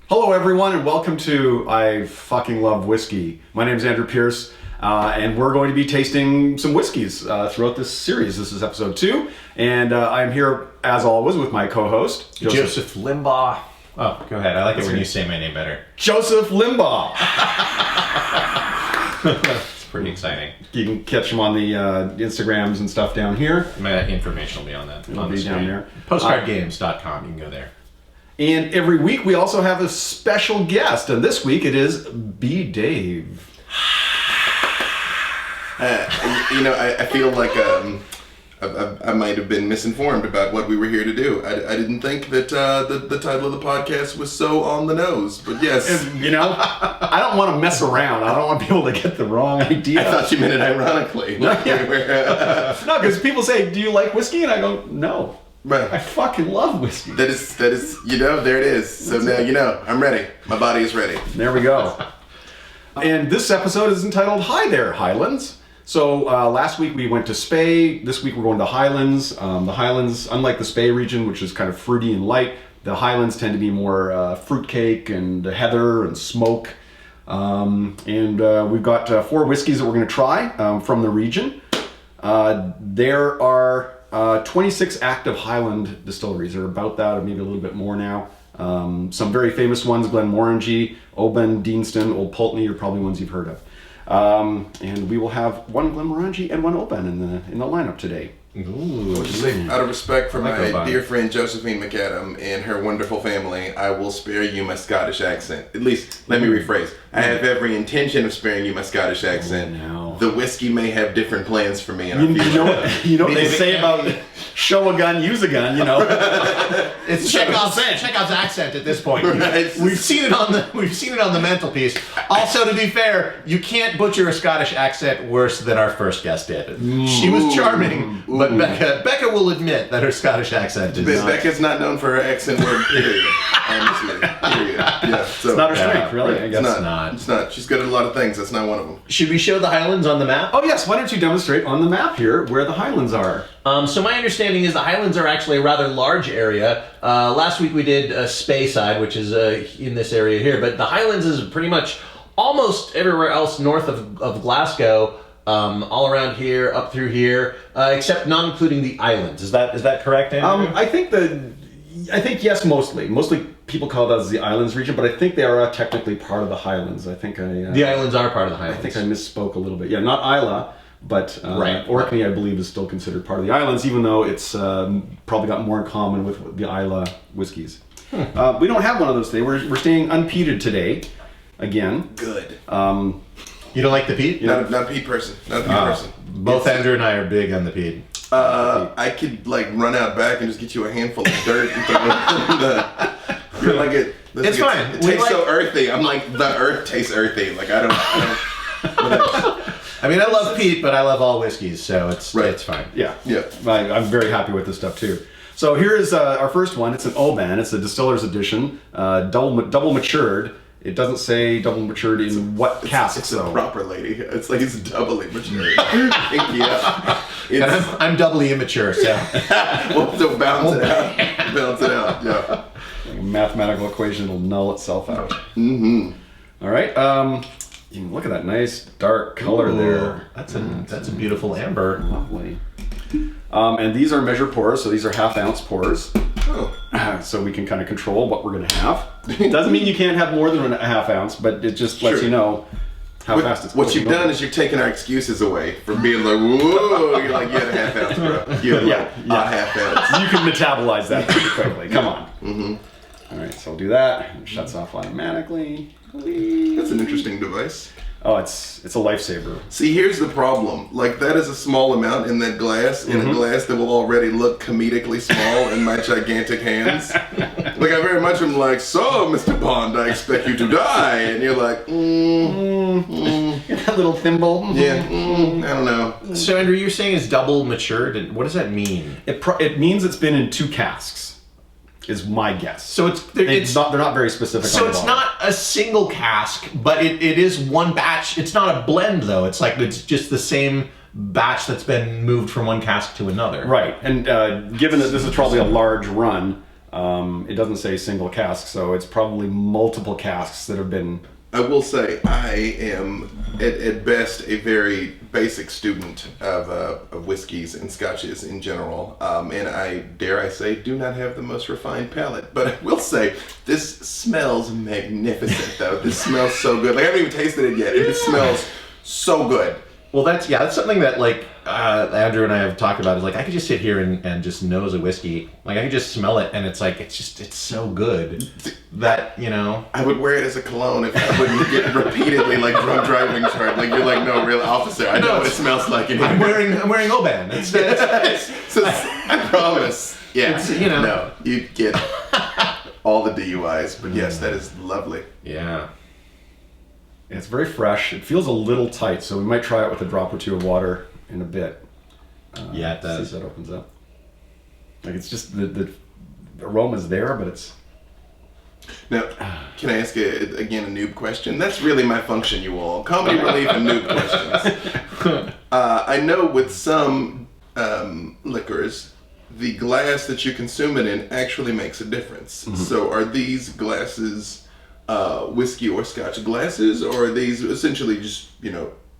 Hello everyone and welcome to I Fucking Love Whiskey. My name is Andrew Pierce and we're going to be tasting some whiskeys throughout this series. This is episode 2 and I'm here as always with my co-host Joseph Limbaugh. Oh, go ahead. I like it when you say my name better. Joseph Limbaugh. It's pretty exciting. You can catch him on the Instagrams and stuff down here. My information will be on that. It'll be down there. Postcardgames.com. You can go there. And every week we also have a special guest, and this week it is B. Dave. I feel like I might have been misinformed about what we were here to do. I didn't think that the title of the podcast was so on the nose, but yes. And, I don't want to mess around. I don't want people to get the wrong idea. I thought you meant it ironically. No, because people say, do you like whiskey? And I go, no. Right. I fucking love whiskey. That is, there it is. So now, I'm ready. My body is ready. There we go. And this episode is entitled Hi There, Highlands. So last week we went to Spey. This week we're going to Highlands. The Highlands, unlike the Spey region, which is kind of fruity and light, the Highlands tend to be more fruitcake and heather and smoke. And we've got 4 whiskeys that we're going to try from the region. There are 26 active Highland distilleries. There are about that, or maybe a little bit more now. Some very famous ones: Glenmorangie, Oban, Deanston, Old Pulteney are probably ones you've heard of. And we will have one Glenmorangie and one Oban in the lineup today. Ooh, Out of respect for my Oban. dear friend Josephine McAdam and her wonderful family, I will spare you my Scottish accent. At least, let me rephrase. I have every intention of sparing you my Scottish accent. No. The whiskey may have different plans for me. And You know what they say about show a gun, use a gun, It's Chekhov's accent at this point. Right. We've seen it on the mantelpiece. Also, to be fair, you can't butcher a Scottish accent worse than our first guest did. She was charming, but Becca will admit that her Scottish accent is Becca's not known for her accent word, period. Honestly, period. Yeah, so, It's not her strength, really. I guess it's not. It's not. She's good at a lot of things. That's not one of them. Should we show the Highlands on the map? Oh yes, why don't you demonstrate on the map here where the Highlands are? So my understanding is the Highlands are actually a rather large area. Last week we did Speyside, which is in this area here, but the Highlands is pretty much almost everywhere else north of Glasgow, all around here, up through here, except not including the islands. Is that correct, Andrew? I think yes, mostly. Mostly people call that as the Islands region, but I think they are technically part of the Highlands. I think the islands are part of the Highlands. I think I misspoke a little bit. Yeah, not Isla, but right. Orkney, I believe, is still considered part of the islands, even though it's probably got more in common with the Isla whiskeys. We don't have one of those today. We're staying unpeated today, again. Good. You don't like the peat? Not a peat person. Not a peat person. Both Andrew and I are big on the peat. I could run out back and just get you a handful of dirt and throw it in the. You're like it. It's fine. It tastes so earthy. I'm like, the earth tastes earthy. Like I don't. I mean, I love peat, but I love all whiskeys, so it's fine. Yeah. Yeah. I'm very happy with this stuff too. So here is our first one. It's an Oban. It's a Distillers edition, double matured. It doesn't say double matured in what cask. It's a proper lady. It's like it's doubly mature. Yeah. I'm doubly immature, so We'll balance it out. Balance it out. Yeah. Like a mathematical equation will null itself out. Mm-hmm. All right. You can look at that nice dark color there. That's a beautiful amber. Lovely. And these are measure pours, so these are half-ounce pours. Oh. So we can kind of control what we're going to have. Doesn't mean you can't have more than a half ounce, but it just lets you know how fast it's What you've done is you're taking our excuses away from being like, whoa, you're like, you had a half ounce, bro. You had a half ounce. You can metabolize that pretty quickly. Come on. Mm-hmm. All right, so I'll do that. It shuts off automatically. That's an interesting device. Oh, it's a lifesaver. See, here's the problem. Like, that is a small amount in that glass, in a glass that will already look comedically small in my gigantic hands. Like, I very much am like, so, Mr. Bond, I expect you to die. And you're like, That little thimble. Yeah, I don't know. So, Andrew, you're saying it's double matured. What does that mean? It means it's been in 2 casks. Is my guess. So they're not very specific. So on it's not a single cask, but it is one batch. It's not a blend though. It's just the same batch that's been moved from one cask to another. Right, and given that this is probably a large run, It doesn't say single cask, so it's probably multiple casks that have been... I will say I am at best a very basic student of whiskeys and scotches in general, and I dare I say do not have the most refined palate. But I will say this smells magnificent though. This smells so good. Like I haven't even tasted it yet. It smells so good. Well, that's something that like Andrew and I have talked about. Is like I could just sit here and just nose a whiskey. Like I could just smell it, and it's like it's so good that I would wear it as a cologne if I wouldn't get repeatedly like drunk driving charged. Like you're like, no, real officer, I know what it smells like in here. I'm wearing Oban. I promise. Yeah, no, you get all the DUIs, but yes, that is lovely. Yeah. It's very fresh. It feels a little tight, so we might try it with a drop or two of water in a bit. Yeah, it does. See if that opens up. Like it's just the aroma's there, but it's... Now, can I ask again a noob question? That's really my function, you all. Comedy relief and noob questions. I know with some liquors, the glass that you consume it in actually makes a difference. Mm-hmm. So are these glasses... whiskey or scotch glasses, or are these essentially just,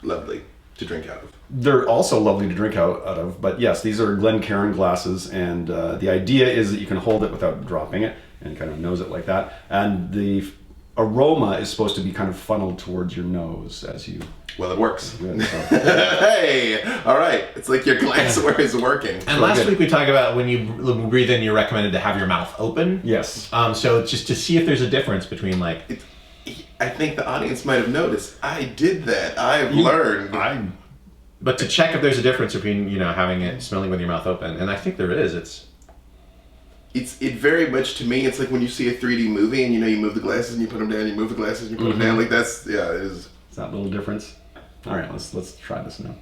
lovely to drink out of? They're also lovely to drink out of, but yes, these are Glencairn glasses, and the idea is that you can hold it without dropping it and kind of nose it like that, and the aroma is supposed to be kind of funneled towards your nose as you... Well, it works. Good, so. Hey, all right. It's like your glassware is working. And last week we talked about when you breathe in, you're recommended to have your mouth open. Yes. So just to see if there's a difference between like... I think the audience might have noticed. I did that. I've learned. But to check if there's a difference between, having it smelling with your mouth open. And I think there is. It very much, to me, it's like when you see a 3D movie and you move the glasses and you put them down, you move the glasses and you put them down. Like that's, it is. It's that little difference. All right, let's try this now.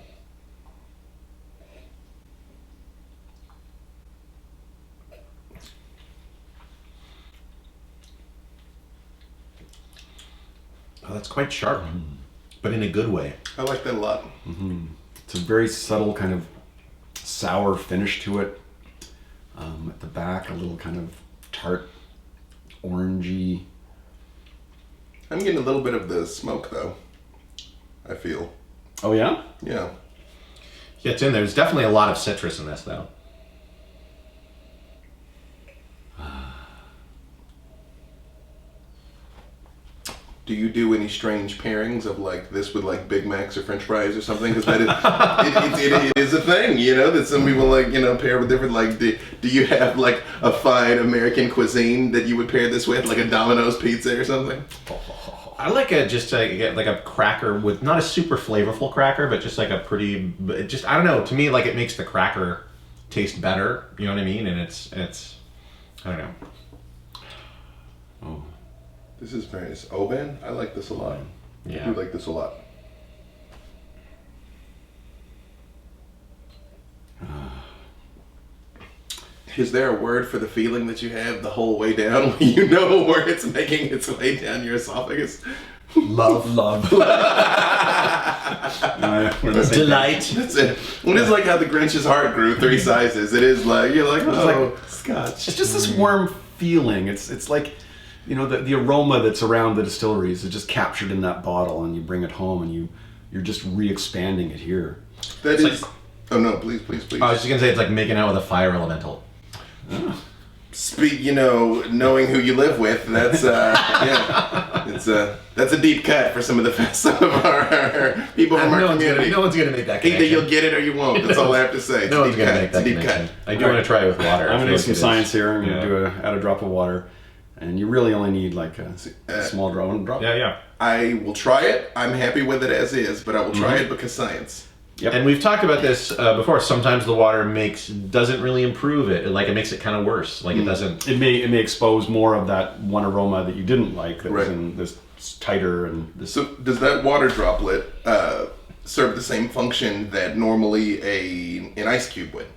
Oh, that's quite sharp, but in a good way. I like that a lot. Mm-hmm. It's a very subtle kind of sour finish to it. At the back, a little kind of tart, orangey. I'm getting a little bit of the smoke, though. I feel. Oh, yeah? Yeah. Yeah, it's in there. There's definitely a lot of citrus in this, though. Do you do any strange pairings of like this with like Big Macs or French fries or something? Because that is, it is a thing, that some people like, pair with different, like, do you have like a fine American cuisine that you would pair this with, like a Domino's pizza or something? I like a cracker with not a super flavorful cracker, but just like a pretty, just, I don't know, to me, like it makes the cracker taste better, you know what I mean? And it's, I don't know. Oh. This is very nice. Oban, I like this a lot. Yeah. I do like this a lot. Is there a word for the feeling that you have the whole way down when you know where it's making its way down your esophagus? Love. Delight. That's it. It is like how the Grinch's heart grew 3 sizes. It is like, you're like, scotch. It's just this warm feeling. It's like... the aroma that's around the distilleries is just captured in that bottle, and you bring it home, and you're just re-expanding it here. That is... Oh, no, please. I was just going to say it's like making out with a fire elemental. Oh. Speak, knowing who you live with, that's, that's a deep cut for some of our people from our community. No one's going to make that connection. Either you'll get it or you won't. That's all I have to say. No one's going to make that connection. I do want to try it with water. I'm going to do some science here. I'm going to add a drop of water. And you really only need like a small drop. Yeah. I will try it. I'm happy with it as is, but I will try it because science. Yep. And we've talked about this before. Sometimes the water doesn't really improve it. Like it makes it kind of worse. Like it doesn't. It may expose more of that one aroma that you didn't like that was in this tighter and this. So does that water droplet serve the same function that normally an ice cube would?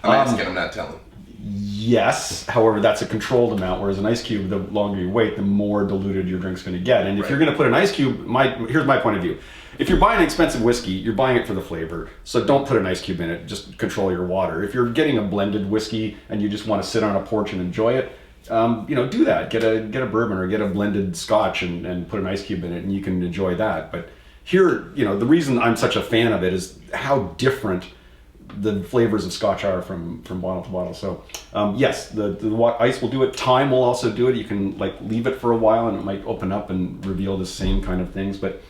I'm asking. I'm not telling. Yes, however, that's a controlled amount, whereas an ice cube, the longer you wait, the more diluted your drink's going to get. And if you're going to put an ice cube, here's my point of view. If you're buying an expensive whiskey, you're buying it for the flavor. So don't put an ice cube in it, just control your water. If you're getting a blended whiskey and you just want to sit on a porch and enjoy it, do that. Get a bourbon or get a blended scotch and put an ice cube in it, and you can enjoy that. But here, the reason I'm such a fan of it is how different the flavors of scotch are from bottle to bottle. So yes, the ice will do it. Time will also do it. You can leave it for a while and it might open up and reveal the same kind of things, but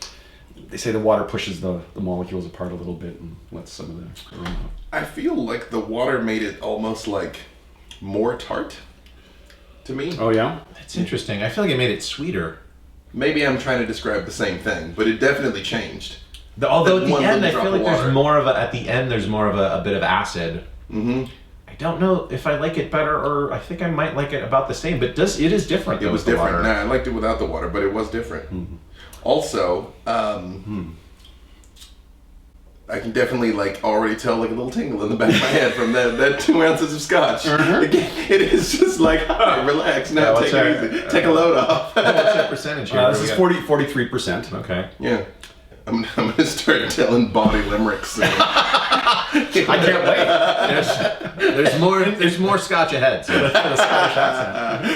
they say the water pushes the molecules apart a little bit and lets some of the aroma out. I feel like the water made it almost more tart to me. Oh yeah? That's interesting. I feel like it made it sweeter. Maybe I'm trying to describe the same thing, but it definitely changed. Although at the end, I feel like there's more of a bit of acid. Mm-hmm. I don't know if I like it better, or I think I might like it about the same. But it is different. It was different. Water. Nah, I liked it without the water, but it was different. Mm-hmm. Also, I can definitely already tell a little tingle in the back of my head from that 2 ounces of scotch. It is just relax now, take it easy, take a load off. What's that percentage here? This is 43%. Okay. Yeah. I'm gonna start telling bawdy limericks soon. I can't wait. There's more scotch ahead. So.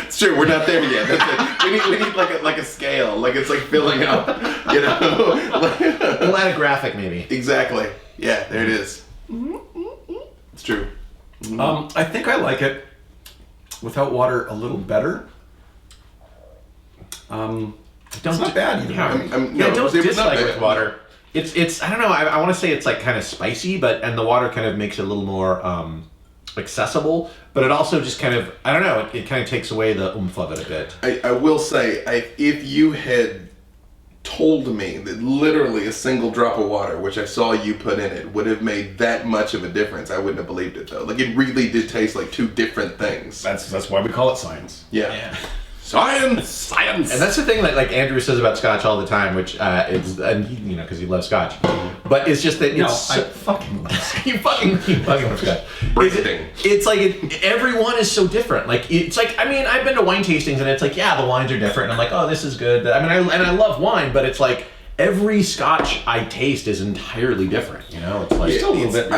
It's true. We're not there yet. That's it. We need like a scale. It's filling up. We'll add a graphic maybe. Exactly. Yeah. There it is. It's true. I think I like it without water a little better. It's not bad either. Yeah, don't dislike it with water. It's I don't know. I want to say it's kind of spicy, and the water kind of makes it a little more accessible. But it also just kind of I don't know. It kind of takes away the oomph of it a bit. I will say, if you had told me that literally a single drop of water, which I saw you put in it, would have made that much of a difference, I wouldn't have believed it though. It really did taste like two different things. That's why we call it science. Yeah. Science! And that's the thing that Andrew says about scotch all the time, which is, and he, because he loves scotch. But it's just that I fucking love scotch. you fucking love scotch. It's everyone is so different. I've been to wine tastings and it's the wines are different. And I'm like, oh, this is good. I love wine, but it's every scotch I taste is entirely different. It's still a little bit.